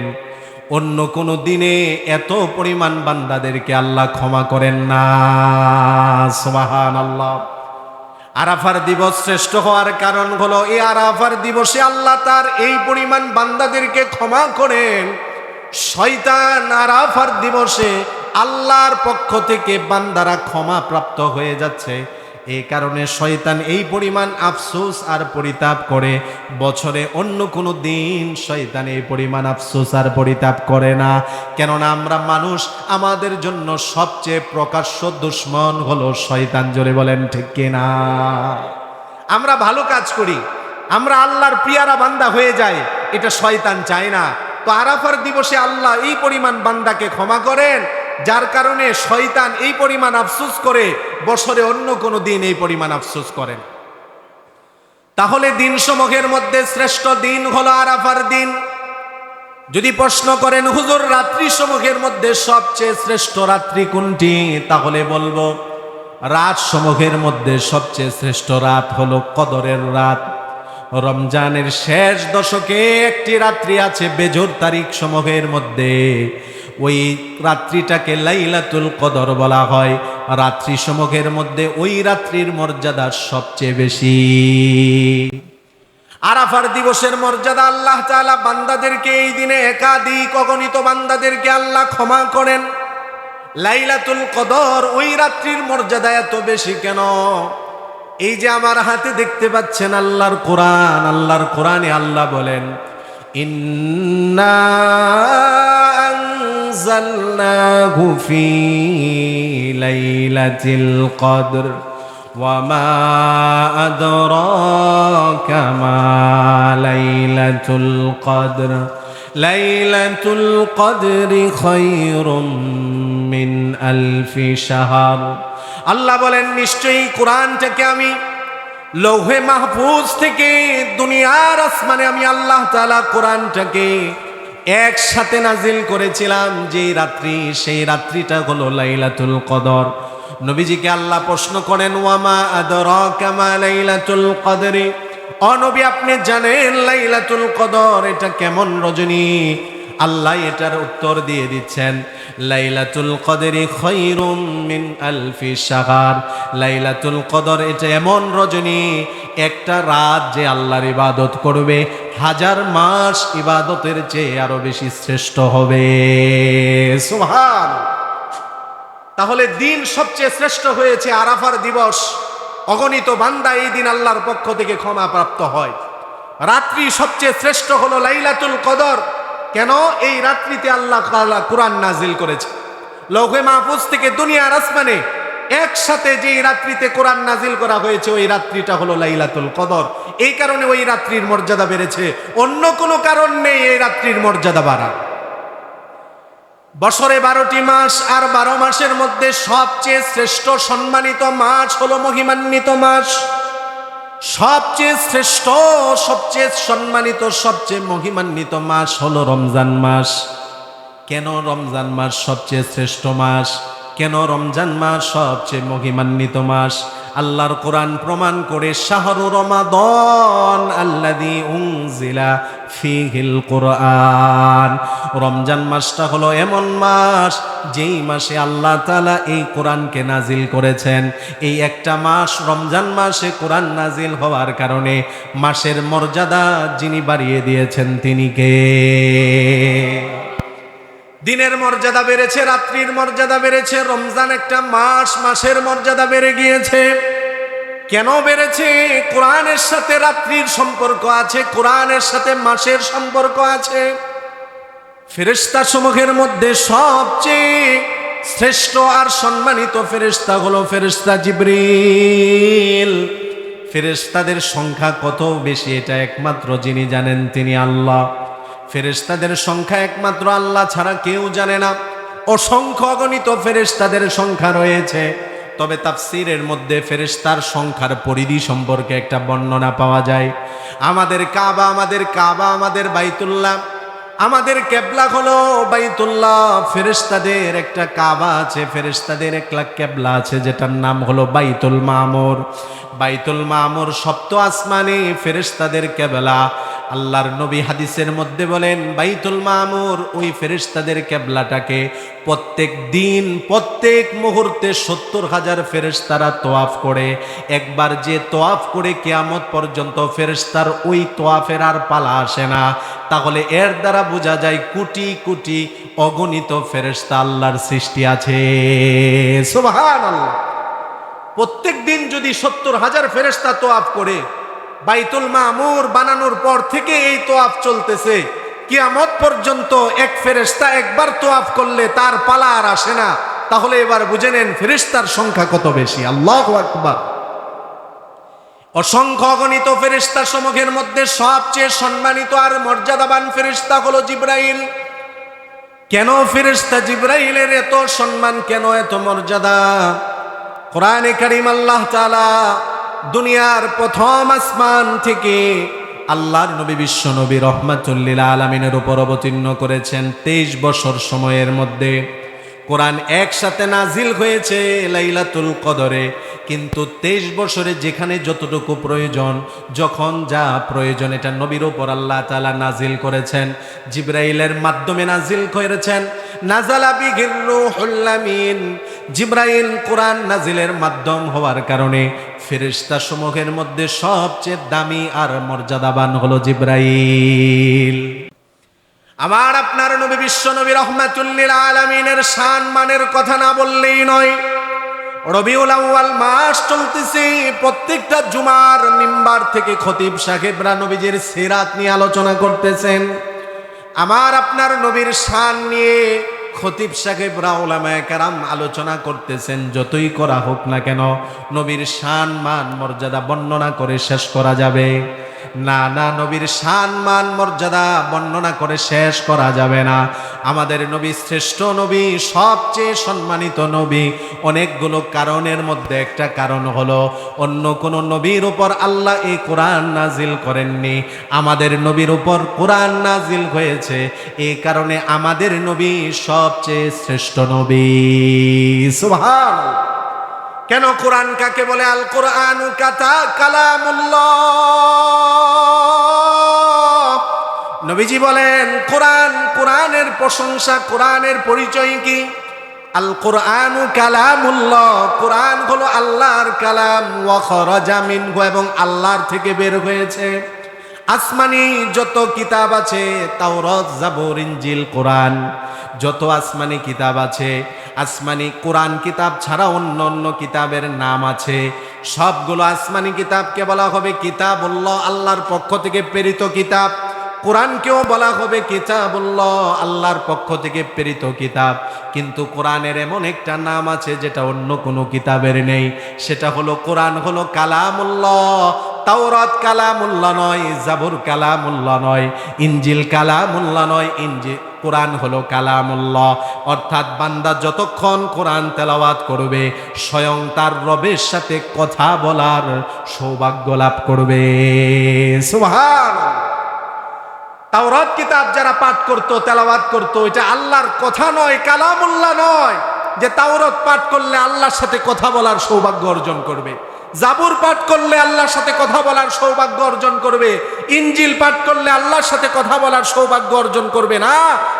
অন্য কোনো দিনে এত পরিমাণ বান্দাদেরকে আল্লাহ ক্ষমা করেন না। সুবহানাল্লাহ। আরাফার দিবস শ্রেষ্ঠ হওয়ার কারণ হলো এই আরাফার দিবসে আল্লাহ তার এই পরিমাণ বান্দাদেরকে ক্ষমা করেন। শয়তান আরাফার দিবসে আল্লাহর পক্ষ থেকে বান্দারা ক্ষমা প্রাপ্ত হয়ে যাচ্ছে, এই কারণে শয়তান এই পরিমাণ আফসোস আর পরিতাপ করে। বছরে অন্য কোনো দিন শয়তান এই পরিমাণ আফসোস আর পরিতাপ করে না। কেননা আমরা মানুষ, আমাদের জন্য সবচেয়ে প্রকাশ্য দুশ্মন হলো শয়তান। জোরে বলেন ঠিক কিনা? আমরা ভালো কাজ করি, আমরা আল্লাহর প্রিয়ারা বান্দা হয়ে যাই, এটা শয়তান চায় না। তো আরাফার দিবসে আল্লাহ এই পরিমাণ বান্দাকে ক্ষমা করেন, যার কারণে শয়তান এই পরিমাণ আফসোস করে, বছরে অন্য কোনো দিন এই পরিমাণ আফসোস করেন। তাহলে দিন সমূহের মধ্যে শ্রেষ্ঠ দিন হলো আরাফার দিন। যদি প্রশ্ন করেন হুজুর রাত্রি সমূহের মধ্যে সবচেয়ে শ্রেষ্ঠ রাত্রি কোনটি, তাহলে বলবো রাত সমূহের মধ্যে সবচেয়ে শ্রেষ্ঠ রাত হলো কদরের রাত। রমজানের শেষ দশকে একটি রাত্রি আছে বেজোর তারিখ সমূহের মধ্যে, ওই রাত্রিটাকে লাইলাতুল কদর বলা হয়। রাত্রি সমূহের মধ্যে ওই রাত্রির মর্যাদা সবচেয়ে বেশি। আরাফার দিবসের মর্যাদা আল্লাহ তাআলা বান্দাদেরকে এই দিনে একাধিক অগণিত বান্দাদেরকে আল্লাহ ক্ষমা করেন। লাইলাতুল কদর ওই রাত্রির মর্যাদা এত বেশি কেন? এই যে আমার হাতে দেখতে পাচ্ছেন আল্লাহর কোরআন, আল্লাহর কোরআনে আল্লাহ বলেন, ইন্না আনজালনাহু ফি লাইলাতিল কদর ওয়া মা আদরাকা মা লাইলাতুল কদর লাইলাতুল কদরি খায়রুম মিন আলফি শাহর। আল্লাহ বলেন নিশ্চয়ই কোরআনটাকে আমি লৌহে মাহফুজ থেকে দুনিয়ার আসমানে আমি আল্লাহ তাআলা কোরআনটাকে একসাথে নাজিল করেছিলাম। যে রাত্রি, সেই রাত্রিটা হলো লাইলাতুল কদর। নবীজিকে আল্লাহ প্রশ্ন করেন, ওয়ামা আদরাকা মা লাইলাতুল কদরি, ও নবী আপনি জানেন লাইলাতুল কদর এটা কেমন রজনী? আল্লাহ এটার উত্তর দিয়ে দিচ্ছেন, লাইলাতুল কদরি খায়রুম মিন আলফি শাহর। লাইলাতুল কদর এটা এমন রজনী, একটা রাত যে আল্লাহর ইবাদত করবে 1000 মাস ইবাদতের চেয়ে আরো বেশি শ্রেষ্ঠ হবে। সুবহান। তাহলে দিন সবচেয়ে শ্রেষ্ঠ হয়েছে আরাফার দিবস। অগণিত বান্দা এই দিন আল্লাহর পক্ষ থেকে ক্ষমা প্রাপ্ত হয়। রাত্রি সবচেয়ে শ্রেষ্ঠ হলো লাইলাতুল কদর। কেন? এই রাত্রিতে আল্লাহ তাআলা কোরআন নাজিল করেছে। লৌহে মাহফুজ থেকে দুনিয়ার আসমানে একসাথে যেই রাত্রিতে কোরআন নাজিল করা হয়েছে ওই রাত্রিটা হলো লাইলাতুল কদর। এই কারণে ওই রাত্রির মর্যাদা বেড়েছে, অন্য কোনো কারণ নেই এই রাত্রির মর্যাদা বাড়া। বছরে 12টি মাস, আর 12 মাসের মধ্যে সবচেয়ে শ্রেষ্ঠ সম্মানিত মাস হলো মহিমান্বিত মাস। সবচেয়ে শ্রেষ্ঠ, সবচেয়ে সম্মানিত, সবচেয়ে মহিমান্বিত মাস হলো রমজান মাস। কেন রমজান মাস সবচেয়ে শ্রেষ্ঠ মাস? কেন রমজান মাস সবচেয়ে মহিমান্বিত মাস? আল্লাহর কোরআন প্রমাণ করে, শাহরু রমাদান আল্লাযী উনজিলা ফীহিল কোরআন। রমজান মাসটা হলো এমন মাস যেই মাসে আল্লাহ তাআলা এই কোরআনকে নাজিল করেছেন। এই একটা মাস রমজান মাসে কোরআন নাজিল হওয়ার কারণে মাসের মর্যাদা যিনি বাড়িয়ে দিয়েছেন তিনি কে? দিনের মর্যাদা বেড়েছে, রাত্রির মর্যাদা বেড়েছে। রমজান একটা মাস, মাসের মর্যাদা বেড়ে গিয়েছে। কেন বেড়েছে? কোরআনের সাথে রাত্রির সম্পর্ক আছে, কোরআনের সাথে মাসের সম্পর্ক আছে। ফেরেশতা সমূহের মধ্যে সবচেয়ে শ্রেষ্ঠ আর সম্মানিত ফেরেশতা হলো ফেরেশতা জিবরিল। ফেরেশতাদের সংখ্যা কত বেশি এটা একমাত্র যিনি জানেন তিনি আল্লাহ। ফেরেশতাদের সংখ্যা একমাত্র আল্লাহ ছাড়া কেউ জানে না। অসংখ্য অগণিত ফেরেশতাদের সংখ্যা রয়েছে। তবে তাফসীরের মধ্যে ফেরেশতার সংখ্যার পরিধি সম্পর্কে একটা বর্ণনা পাওয়া যায়। আমাদের কাবা, আমাদের বাইতুল্লাহ, আমাদের কেবলা হলো বাইতুল্লাহ। ফেরেশতাদের একটা কাবা আছে, ফেরেশতাদের একটা কেবলা আছে যেটার নাম হলো বাইতুল মামুর। বাইতুল মামুর সপ্ত আসমানে ফেরেশতাদের কেবলা। আল্লাহর নবী হাদিসের মধ্যে বলেন, বাইতুল মামুর ওই ফেরেশতাদের কেবলাটাকে প্রত্যেক দিন, প্রত্যেক মুহূর্তে 70,000 ফেরেশতারা তোয়াফ করে। একবার যে তোয়াফ করে কিয়ামত পর্যন্ত ফেরেশতার ওই তোয়াফের আর পালা আসে না। তাহলে এর দ্বারা বোঝা যায় কোটি কোটি অগণিত ফেরেশতা আল্লাহর সৃষ্টি আছে। সুবহানাল্লাহ। প্রত্যেক দিন যদি 70,000 ফেরেশতা তোয়াফ করে, বাইতুল মামুর বানানোর পর থেকে এই তোয়াফ চলতেছে, কিয়ামত পর্যন্ত এক ফেরেশতা একবার তোয়াফ করলে তার পালা আর আসে না। তাহলে এবার বুঝে নেন ফেরেশতার সংখ্যা কত বেশি। আল্লাহু আকবার। অসংখ্য অগণিত ফেরেশতা সমূহের মধ্যে সবচেয়ে সম্মানিত আর মর্যাদাবান ফেরেশতা হলো জিবরাইল। কেন ফেরেশতা জিবরাইলের এত সম্মান, কেন এত মর্যাদা? কোরআনে কারীম আল্লাহ তাআলা দুনিয়ার প্রথম আসমান থেকে আল্লাহর নবী বিশ্ব নবী রহমাতুল লিল আলামিনের উপর অবতীর্ণ করেছেন 23 বছর সময়ের মধ্যে। কোরআন একসাথে নাজিল হয়েছে লাইলাতুল কদরে, কিন্তু 23 বছরে যেখানে যতটুকু প্রয়োজন, যখন যা প্রয়োজন, এটা নবীর উপর আল্লাহ তাআলা নাজিল করেছেন, জিবরাইলের মাধ্যমে নাজিল করেছেন। নাজালা বিহির রূহুল আমিন। জিবরাইল কোরআন নাজিলের মাধ্যম হওয়ার কারণে ফেরেশতা সমূহের মধ্যে সবচেয়ে দামি আর মর্যাদাবান হলো জিবরাইল। আমার আপনার নবী বিশ্ব নবী রাহমাতুল লিল আলামিনের শান মানের কথা না বললেই নয়। রবিউল আউয়াল মাস চলতেছে, প্রত্যেকটা জুমার মিম্বার থেকে খতিব সাহেবরা নবীজির সিরাত নিয়ে আলোচনা করতেছেন। আমার আপনার নবীর শান নিয়ে খতিব সাহেবরা উলামায়ে কেরাম আলোচনা করতেছেন। যতই করা হোক না কেন নবীর শান মান মর্যাদা বর্ণনা করে শেষ করা যাবে না। না, নবীর শান মান মর্যাদা বর্ণনা করে শেষ করা যাবে না। আমাদের নবী শ্রেষ্ঠ নবী, সবচেয়ে সম্মানিত নবী। অনেকগুলো কারণের মধ্যে একটা কারণ হলো অন্য কোন নবীর উপর আল্লাহ এই কোরআন নাজিল করেননি, আমাদের নবীর উপর কোরআন নাজিল হয়েছে। এই কারণে আমাদের নবী সবচেয়ে শ্রেষ্ঠ নবী। সুবহানাল্লাহ। কেন কোরআন কাকে বলে? আল কোরআনু কালামুল্লাহ। নবীজি বলেন কোরআন, কোরআনের প্রশংসা, কোরআনের পরিচয় কি? আল কোরআনু কালামুল্লাহ। কোরআন হলো আল্লাহর কালাম। ওয়া খরাজা মিনহু, এবং আল্লাহর থেকে বের হয়েছে। আসমানি যত কিতাব আছে, তাওরাত, জাবুর, ইনজিল, কোরআন, যত আসমানি কিতাব আছে, আসমানি কোরআন কিতাব ছাড়া অন্য অন্য কিতাবের নাম আছে। সবগুলো আসমানি কিতাবকে বলা হবে কিতাবুল্লাহ, আল্লাহর পক্ষ থেকে প্রেরিত কিতাব। কোরআনকেও বলা হবে কিতাবুল্লাহ, আল্লাহর পক্ষ থেকে প্রেরিত কিতাব। কিন্তু কোরআনের এমন একটা নাম আছে যেটা অন্য কোনো কিতাবের নেই, সেটা হলো কোরআন হলো কালামুল্লাহ। তাওরাত কালামুল্লাহ নয়, জাবুর কালামুল্লাহ নয়, ইনজিল কালামুল্লাহ নয়, কোরআন হলো কালামুল্লাহ। অর্থাৎ বান্দা যতক্ষণ কোরআন তেলাওয়াত করবে স্বয়ং তার রবের সাথে কথা বলার সৌভাগ্য লাভ করবে। সুবহানাল্লাহ। তাওরাত কিতাব যারা পাঠ করত, তেলাওয়াত করত, এটা আল্লাহর কথা নয়, কালামুল্লাহ নয় যে তাওরাত পাঠ করলে আল্লাহর সাথে কথা বলার সৌভাগ্য অর্জন করবে, জাবুর পাঠ করলে আল্লাহর সাথে কথা বলার সৌভাগ্য অর্জন করবে, ইনজিল পাঠ করলে আল্লাহর সাথে কথা বলার সৌভাগ্য অর্জন করবে না।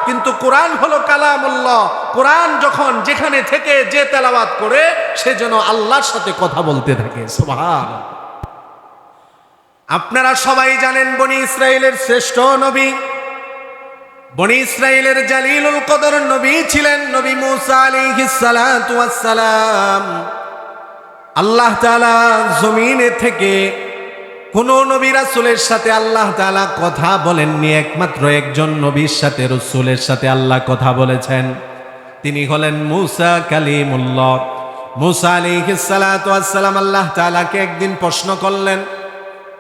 কিন্তু কোরআন হলো কালামুল্লাহ। কোরআন যখন যেখানে থেকে যে তেলাওয়াত করে সে যেন আল্লাহর সাথে কথা বলতে থাকে। সুবহানাল্লাহ। আপনারা সবাই জানেন বনি ইসরাইলের শ্রেষ্ঠ নবী, বনি ইসরাইলের জালিলুল কদর নবী ছিলেন নবী মুসা আলাইহিস সালাতু ওয়াস সালাম। আল্লাহ তাআলা জমিনে থেকে কোন নবী রাসূলের সাথে আল্লাহ তাআলা কথা বলেননি, একমাত্র একজন নবীর সাথে, রাসূলের সাথে আল্লাহ কথা বলেছেন। তিনি হলেন মুসা কালিমুল্লাহ। মুসা আলাইহিস সালাতু ওয়াস সালাম আল্লাহ তাআলাকে একদিন প্রশ্ন করলেন,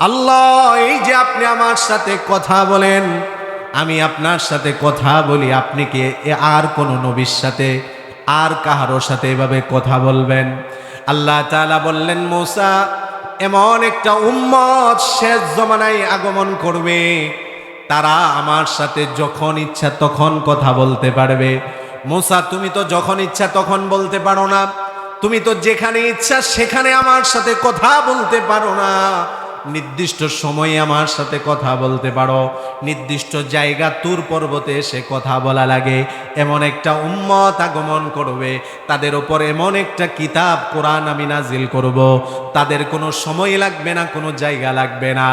আল্লাহ, এই যে আপনি আমার সাথে কথা বলেন, আমি আপনার সাথে কথা বলি, আপনি কি আর কোন নবীর সাথে আর কাহারো সাথে এভাবে কথা বলবেন? আল্লাহ তাআলা বললেন, মুসা, এমন একটা উম্মত শেষ জমানায় আগমন করবে, তারা আমার সাথে যখন ইচ্ছা তখন কথা বলতে পারবে। মুসা, তুমি তো যখন ইচ্ছা তখন বলতে পারো না, তুমি তো যেখানে ইচ্ছা সেখানে আমার সাথে কথা বলতে পারো না। নির্দিষ্ট সময়ে আমার সাথে কথা বলতে পারো, নির্দিষ্ট জায়গা তুর পর্বতে এসে কথা বলা লাগে। এমন একটা উম্মত আগমন করবে, তাদের উপর এমন একটা কিতাব কোরআন আমি নাজিল করব, তাদের কোনো সময় লাগবে না, কোনো জায়গা লাগবে না,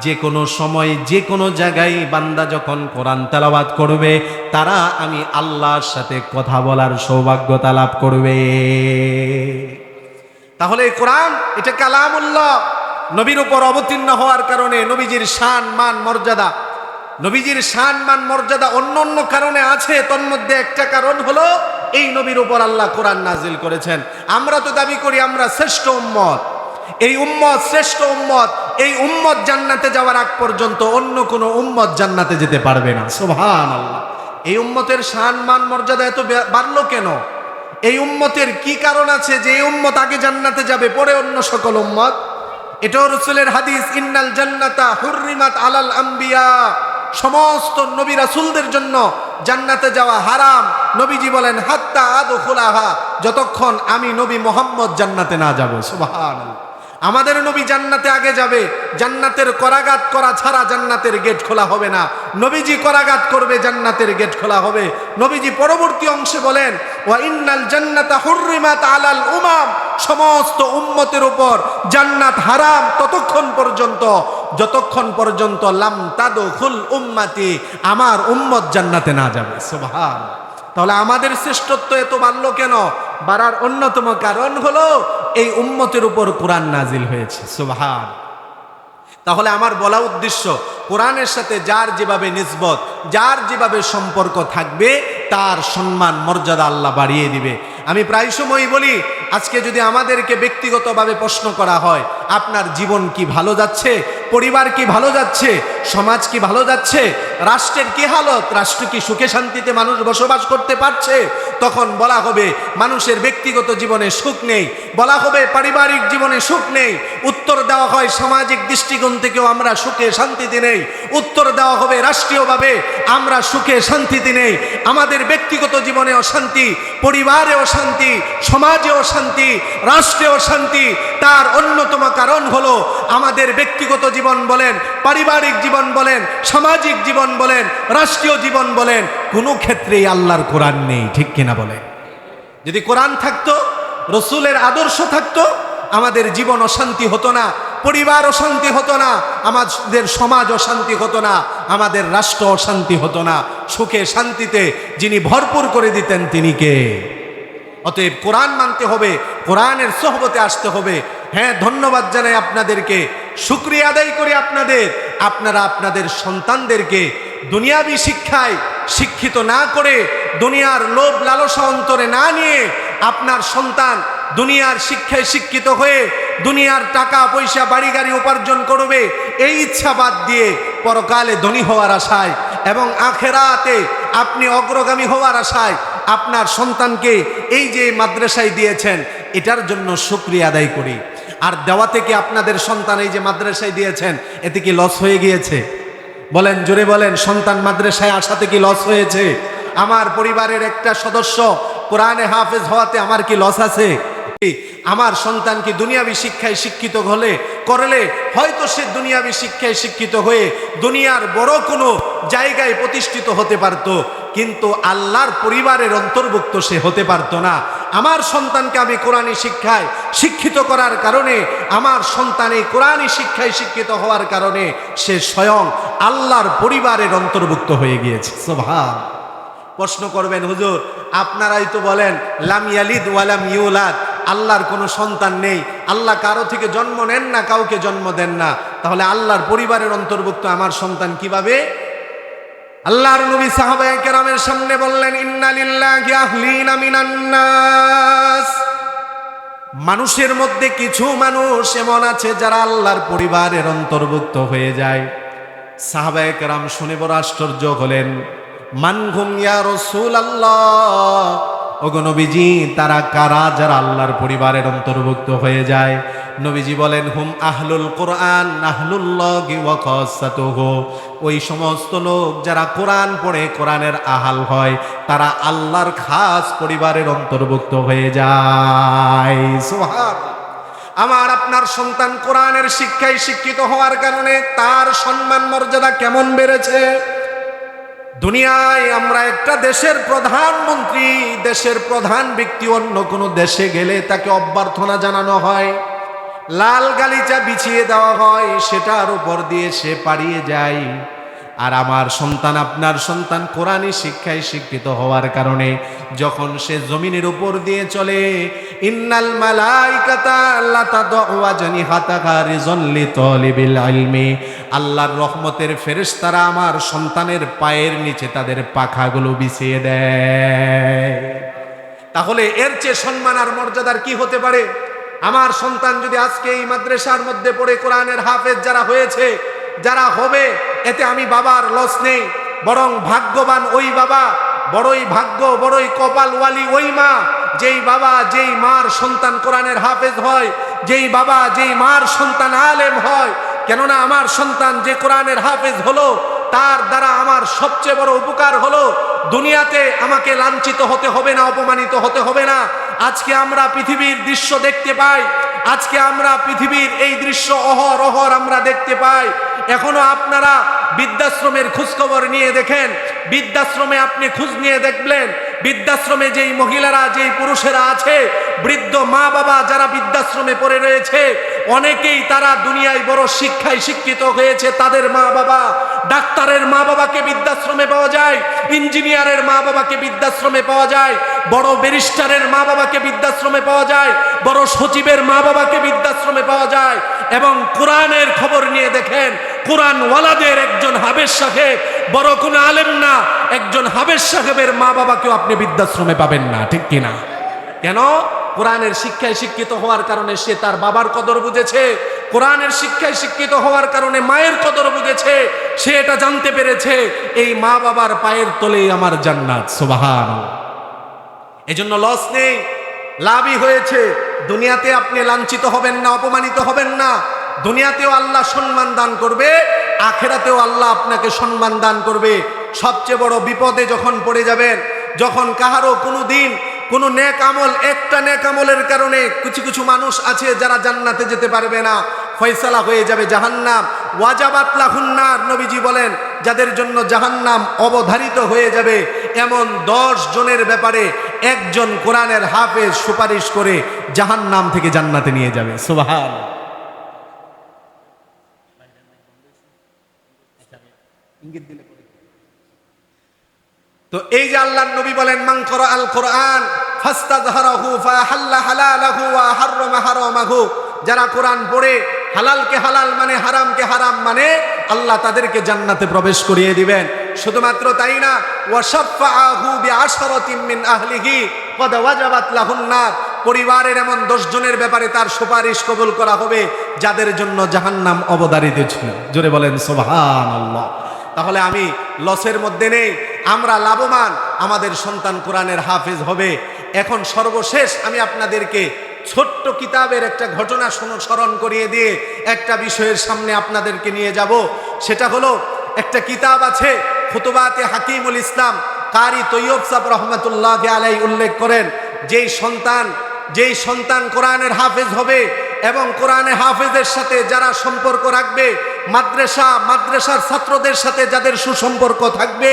যে কোনো সময় যে কোনো জায়গায় বান্দা যখন কোরআন তেলাওয়াত করবে তারা আমি আল্লাহর সাথে কথা বলার সৌভাগ্যতা লাভ করবে। তাহলে এই কোরআন এটা কালামুল্লাহ। নবীর উপর অবতীর্ণ হওয়ার কারণে নবীজির শান মান মর্যাদা, নবীজির শান মান মর্যাদা অন্য অন্য কারণে আছে। তন্মধ্যে একটা কারণ হলো এই নবীর উপর আল্লাহ কোরআন নাজিল করেছেন। আমরা তো দাবি করি আমরা শ্রেষ্ঠ উম্মত, এই উম্মত শ্রেষ্ঠ উম্মত। এই উম্মত জান্নাতে যাওয়ার আগ পর্যন্ত অন্য কোনো উম্মত জান্নাতে যেতে পারবে না। সুবহানাল্লাহ। এই উম্মতের শান মান মর্যাদা এত বাড়লো কেন? এই উম্মতের কি কারণ আছে যে এই উম্মত আগে জান্নাতে যাবে পরে অন্য সকল উম্মত? এটাও রাসূলের হাদিস, ইন্নাল জান্নাতা হুররিমাত আলাল আম্বিয়া, সমস্ত নবী রাসূলদের জন্য জান্নাতে যাওয়া হারাম। নবীজি বলেন, হাত্তা আদখুলাহা, যতক্ষণ আমি নবী মুহাম্মদ জান্নাতে না যাব। সুবহানাল্লাহ। আমাদের নবী জান্নাতে আগে যাবে, জান্নাতের করাগাত করা ছাড়া জান্নাতের গেট খোলা হবে না। নবীজি করাগাত করবে, জান্নাতের গেট খোলা হবে। নবীজি পরবর্তী অংশে বলেন, ওয়া ইন্নাল জান্নাতা হুররিমাত আলাল উমাম, সমস্ত উম্মতের উপর জান্নাত হারাম ততক্ষণ পর্যন্ত যতক্ষণ পর্যন্ত লাম তাদখুল উম্মতি, আমার উম্মত জান্নাতে না যাবে। সুবহানাল্লাহ। তাহলে আমাদের শ্রেষ্ঠত্ব এত বাড়লো কেন? বাড়ার অন্যতম কারণ হলো এই উম্মতের উপর কোরআন নাজিল হয়েছে। সুবহান। তাহলে আমার বলা উদ্দেশ্য, কোরআনের সাথে যার যেভাবে নিসবত, যার যেভাবে সম্পর্ক থাকবে তার সম্মান মর্যাদা আল্লাহ বাড়িয়ে দিবে। আমি প্রায় সময়ই বলি, আজকে যদি আমাদেরকে ব্যক্তিগতভাবে প্রশ্ন করা হয়, আপনার জীবন কি ভালো যাচ্ছে, পরিবার কি ভালো যাচ্ছে, সমাজ কি ভালো যাচ্ছে, রাষ্ট্রের কি হালত, রাষ্ট্র কি সুখে শান্তিতে মানুষ বসবাস করতে পারছে, তখন বলা হবে মানুষের ব্যক্তিগত জীবনে সুখ নেই, বলা হবে পারিবারিক জীবনে সুখ নেই। উত্তর দেওয়া হয় সামাজিক দৃষ্টিকোণ থেকেও আমরা সুখে শান্তিতে নেই। উত্তর দেওয়া হবে রাষ্ট্রীয়ভাবে আমরা সুখে শান্তিতে নেই। আমাদের ব্যক্তিগত জীবনেও শান্তি, পরিবারেও শান্তি, সমাজেও শান্তি, রাষ্ট্রেও শান্তি। তার অন্যতম কারণ হলো আমাদের ব্যক্তিগত জীবন বলেন, পারিবারিক জীবন বলেন, সামাজিক জীবন বলেন, রাষ্ট্রীয় জীবন বলেন, কোনো ক্ষেত্রেই আল্লাহর কোরআন নেই। ঠিক কিনা বলেন? যদি কোরআন থাকতো, রসুলের আদর্শ থাকতো, আমাদের জীবন অশান্তি হতো না, পরিবার অশান্তি হতো না, আমাদের সমাজ অশান্তি হতো না, আমাদের রাষ্ট্র অশান্তি হতো না। সুখে শান্তিতে যিনি ভরপুর করে দিতেন তিনি কে? অতএব কোরআন মানতে হবে, কোরআনের সোহবতে আসতে হবে। হ্যাঁ, ধন্যবাদ জানাই আপনাদেরকে, শুকরিয়া আদায় করি আপনারা আপনাদের সন্তানদেরকে দুনিয়াবি শিক্ষায় শিক্ষিত না করে, দুনিয়ার লোভ লালসা অন্তরে না নিয়ে, আপনার সন্তান দুনিয়ার শিক্ষায় শিক্ষিত হয়ে দুনিয়ার টাকা পয়সা বাড়ি গাড়ি উপার্জন করবে এই ইচ্ছা বাদ দিয়ে পরকালে ধনী হওয়ার আশায় এবং আখেরাতে আপনি অগ্রগামী হওয়ার আশায় আপনার সন্তানকে এই যে মাদ্রাসায় দিয়েছেন, এটার জন্য শুকরিয়া আদায় করি। আর দেওয়া থেকে আপনাদের সন্তান এই যে মাদ্রাসায় দিয়েছেন, এতে কি লস হয়ে গিয়েছে? বলেন, জোরে বলেন, সন্তান মাদ্রাসায় আসাতে কি লস হয়েছে? আমার পরিবারের একটা সদস্য কোরআনে হাফেজ হওয়াতে আমার কি লস আছে? আমার সন্তান কি দুনিয়াবি শিক্ষায় শিক্ষিত করলে হয়তো সে দুনিয়াবি শিক্ষায় শিক্ষিত হয়ে দুনিয়ার বড় কোনো জায়গায় প্রতিষ্ঠিত হতে পারত, কিন্তু আল্লাহর পরিবারের অন্তর্ভুক্ত সে হতে পারত না। আমার সন্তানকে আমি কোরআনী শিক্ষায় শিক্ষিত করার কারণে, আমার সন্তান এই কোরআনী শিক্ষায় শিক্ষিত হওয়ার কারণে সে স্বয়ং আল্লাহর পরিবারের অন্তর্ভুক্ত হয়ে গিয়েছে। সুবহান। প্রশ্ন করবেন, হুজুর আপনারাই তো বলেন লাম ইয়ালিদ ওয়ালাম ইউলাদ, আল্লাহর কোনো সন্তান নেই, আল্লাহ কারো থেকে জন্ম নেন না, কাউকে জন্ম দেন না, তাহলে আল্লাহর পরিবারের অন্তর্ভুক্ত আমার সন্তান কিভাবে? আল্লাহর নবী সাহাবায়ে কেরামের সামনে বললেন, ইন্না লিল্লাহি আহলিনা মিনান নাস, মানুষের মধ্যে কিছু মানুষ এমন আছে যারা আল্লাহর পরিবারের অন্তর্ভুক্ত হয়ে যায়। সাহাবায়ে কেরাম শুনে বড় আশ্চর্য হলেন। মানহুম ইয়া রাসূলুল্লাহ, ওগো নবীজি তারা কারা যারা আল্লাহর পরিবারের অন্তর্ভুক্ত হয়ে যায়? নবীজি বলেন, হুম আহলুল কোরআন আহলুল্লাহি ওয়া খাসাতুহু, ওই সমস্ত লোক যারা কোরআন পড়ে কোরআনের আহাল হয় তারা আল্লাহর খাস পরিবারের অন্তর্ভুক্ত হয়ে যায়। সুবহানাল্লাহ। আমার আপনার সন্তান কোরআনের শিক্ষায় শিক্ষিত হওয়ার কারণে তার সম্মান মর্যাদা কেমন বেড়েছে। দুনিয়ায় আমরা একটা দেশের প্রধানমন্ত্রী, দেশের প্রধান ব্যক্তি অন্য কোনো দেশে গেলে তাকে অভ্যর্থনা জানানো হয়, লাল গালিচা বিছিয়ে দেওয়া হয়, সেটার উপর দিয়ে সে পালিয়ে যায়। আর আমার সন্তান, আপনার সন্তান কোরআনী শিক্ষায় শিক্ষিত হওয়ার কারণে যখন সে জমিনের উপর দিয়ে চলে, ইন্নাল মালাইকাতা লা তাদউ আজনিহাতাহা রিজন লিতালিবিল ইলমি, আল্লাহর রহমতের ফেরেশতারা আমার সন্তানের পায়ের নিচে তাদের পাখাগুলো বিছিয়ে দেয়। তাহলে এর চেয়ে সম্মান আর মর্যাদার কি হতে পারে? আমার সন্তান যদি আজকে এই মাদ্রাসার মধ্যে পড়ে কোরআনের হাফেজ যারা হয়েছে, যারা হবে, এতে আমি বাবার লস নেই, বরং ভাগ্যবান ওই বাবা, বড়ই ভাগ্য, বড়ই কপালওয়ালি ওই মা, যেই বাবা যেই মার সন্তান কোরআনের হাফেজ হয়, যেই বাবা যেই মার সন্তান আলেম হয়। কেননা আমার সন্তান যে কোরআনের হাফেজ হলো, তার দ্বারা আমার সবচেয়ে বড় উপকার হলো দুনিয়াতে আমাকে লাঞ্ছিত হতে হবে না, অপমানিত হতে হবে না। আজকে আমরা পৃথিবীর দৃশ্য দেখতে পাই, আজকে আমরা পৃথিবীর এই দৃশ্য অহরহ আমরা দেখতে পাই। এখনো আপনারা বৃদ্ধাশ্রমের খোঁজখবর নিয়ে দেখেন, বৃদ্ধাশ্রমে আপনি খোঁজ নিয়ে দেখবেন, বৃদ্ধাশ্রমে যেই মহিলারা যেই পুরুষেরা আছে, বৃদ্ধ মা বাবা যারা বৃদ্ধাশ্রমে পড়ে রয়েছে, অনেকেই তারা দুনিয়ায় বড় শিক্ষায় শিক্ষিত হয়েছে, তাদের মা বাবা, ডাক্তারের মা বাবাকে বৃদ্ধাশ্রমে পাওয়া যায়, ইঞ্জিনিয়ারের মা বাবাকে বৃদ্ধাশ্রমে পাওয়া যায়, বড় ব্যারিস্টারের মা বাবাকে বৃদ্ধাশ্রমে পাওয়া যায়, বড় সচিবের মা বাবাকে বৃদ্ধাশ্রমে পাওয়া যায়। এবং কোরআনের খবর নিয়ে দেখেন, কোরআনওয়ালাদের একজন হাফেজ সাহেব, বড় কোনো আলেম না, একজন হাফেজ সাহেবের মা বাবাকেও আপনি বৃদ্ধাশ্রমে পাবেন না, ঠিক কিনা? কেন? কোরআনের শিক্ষায় শিক্ষিত হওয়ার কারণে সে তার বাবার কদর বুঝেছে, কোরআনের শিক্ষায় শিক্ষিত হওয়ার কারণে মায়ের কদর বুঝেছে, সে এটা জানতে পেরেছে এই মা বাবার পায়ের তলেই আমার জান্নাত। সুবহানাল্লাহ। এজন্য লস নেই, লাভই হয়েছে। দুনিয়াতে আপনি লাঞ্ছিত হবেন না, অপমানিত হবেন না, দুনিয়াতেও আল্লাহ সম্মান দান করবে, আখেরাতেও আল্লাহ আপনাকে সম্মান দান করবে। সবচেয়ে বড় বিপদে যখন পড়ে যাবেন, যখন কাহারও কোনো দিন কোনো নেক আমল, একটা নেক আমলের কারণে কিছু কিছু মানুষ আছে যারা জান্নাতে যেতে পারবে না, ফয়সালা হয়ে যাবে জাহান্নাম, ওয়াজাবাত লাহুন নার, নবীজি বলেন যাদের জন্য জাহান্নাম অবধারিত হয়ে যাবে, এমন 10 জনের ব্যাপারে একজন কোরআনের হাফেজ সুপারিশ করে জাহান্নাম থেকে জান্নাতে নিয়ে যাবে। সুবহানাল্লাহ। তো এই যে আল্লাহর নবী বলেন, মান করা আল কোরআন ফাস্তাযহারাহু ফাহাল্লা হালালাহু ওয়া হাররামা হারামাহু, যারা কোরআন পড়ে হালালকে হালাল মানে, হারামকে হারাম মানে আল্লাহ তাদেরকে জান্নাতে প্রবেশ করিয়ে দিবেন। শুধুমাত্র তাই না, ওয়াশাফাআহু বিআশরাতিন মিন আহলিহি ক্বাদ ওয়াজাবাত লাহুন নার, পরিবারের এমন 10 জনের ব্যাপারে তার সুপারিশ কবুল করা হবে যাদের জন্য জাহান্নাম অবধারিত ছিল। জোরে বলেন সুবহানাল্লাহ। তাহলে আমি লসের মধ্যে নেই, আমরা লাভবান, আমাদের সন্তান কোরআনের হাফেজ হবে। এখন সর্বশেষ আমি আপনাদেরকে ছোট্ট কিতাবের একটা ঘটনা স্মরণ করিয়ে দিয়ে একটা বিষয়ের সামনে আপনাদেরকে নিয়ে যাব। সেটা হলো, একটা কিতাব আছে খুতুবাতে হাকিমুল ইসলাম, কারি তৈয়ব সাহেব রহমতুল্লাহ আলাইহি উল্লেখ করেন, যেই সন্তান কোরআনের হাফেজ হবে এবং কোরআনে হাফেজের সাথে যারা সম্পর্ক রাখবে, মাদ্রাসার ছাত্রদের সাথে যাদের সুসম্পর্ক থাকবে,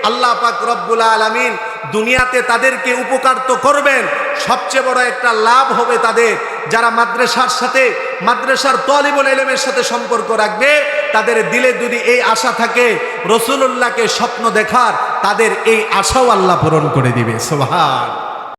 আল্লাহ পাক রব্বুল আলামিন দুনিয়াতে তাদেরকে উপকার তো করবেন, সবচেয়ে বড় একটা লাভ হবে তাদের, যারা মাদ্রাসার তালিবুল ইলমের সাথে সম্পর্ক রাখবে, তাদের দিলে যদি এই আশা থাকে রাসূলুল্লাহকে স্বপ্ন দেখার, তাদের এই আশাও আল্লাহ পূরণ করে দিবে। সুবহান।